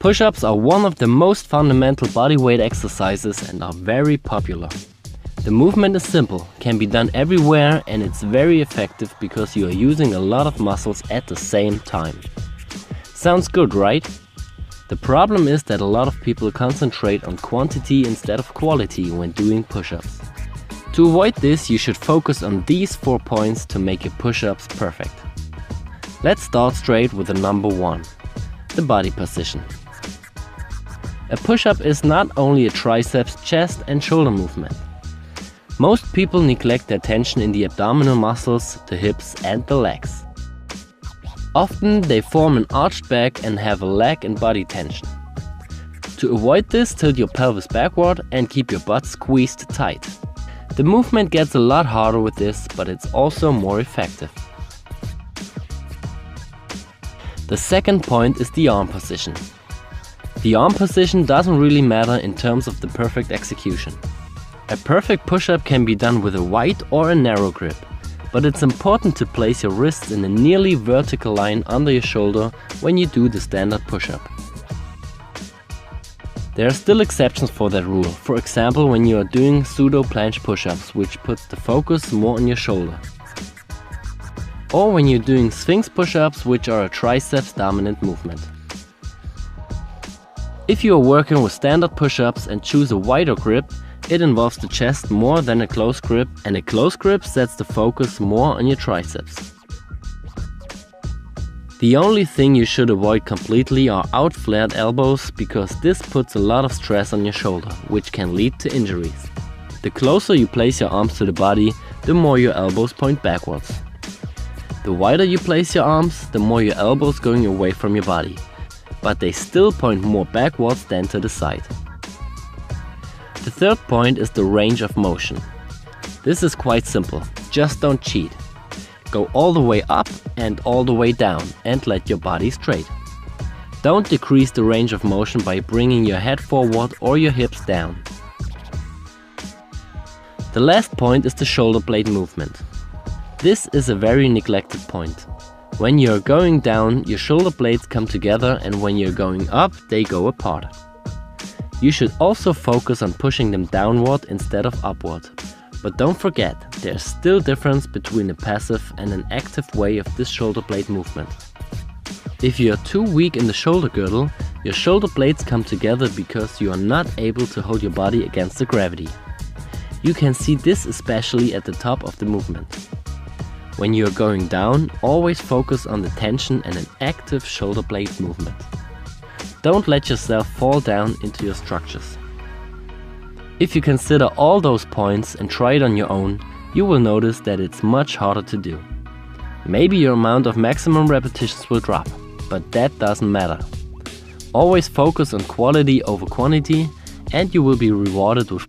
Push-ups are one of the most fundamental bodyweight exercises and are very popular. The movement is simple, can be done everywhere, and it's very effective because you are using a lot of muscles at the same time. Sounds good, right? The problem is that a lot of people concentrate on quantity instead of quality when doing push-ups. To avoid this, you should focus on these 4 points to make your push-ups perfect. Let's start straight with the number 1, the body position. A push-up is not only a triceps, chest and shoulder movement. Most people neglect their tension in the abdominal muscles, the hips and the legs. Often they form an arched back and have a leg and body tension. To avoid this, tilt your pelvis backward and keep your butt squeezed tight. The movement gets a lot harder with this, but it's also more effective. The second point is the arm position. The arm position doesn't really matter in terms of the perfect execution. A perfect push-up can be done with a wide or a narrow grip, but it's important to place your wrists in a nearly vertical line under your shoulder when you do the standard push-up. There are still exceptions for that rule, for example when you are doing pseudo planche push-ups, which puts the focus more on your shoulder. Or when you're doing sphinx push-ups, which are a triceps dominant movement. If you are working with standard push-ups and choose a wider grip, it involves the chest more than a close grip, and a close grip sets the focus more on your triceps. The only thing you should avoid completely are out-flared elbows, because this puts a lot of stress on your shoulder, which can lead to injuries. The closer you place your arms to the body, the more your elbows point backwards. The wider you place your arms, the more your elbows going away from your body, but they still point more backwards than to the side. The third point is the range of motion. This is quite simple, just don't cheat. Go all the way up and all the way down and let your body straight. Don't decrease the range of motion by bringing your head forward or your hips down. The last point is the shoulder blade movement. This is a very neglected point. When you're going down, your shoulder blades come together, and when you're going up, they go apart. You should also focus on pushing them downward instead of upward. But don't forget, there's still difference between a passive and an active way of this shoulder blade movement. If you are too weak in the shoulder girdle, your shoulder blades come together because you are not able to hold your body against the gravity. You can see this especially at the top of the movement. When you are going down, always focus on the tension and an active shoulder blade movement. Don't let yourself fall down into your structures. If you consider all those points and try it on your own, you will notice that it's much harder to do. Maybe your amount of maximum repetitions will drop, but that doesn't matter. Always focus on quality over quantity, and you will be rewarded with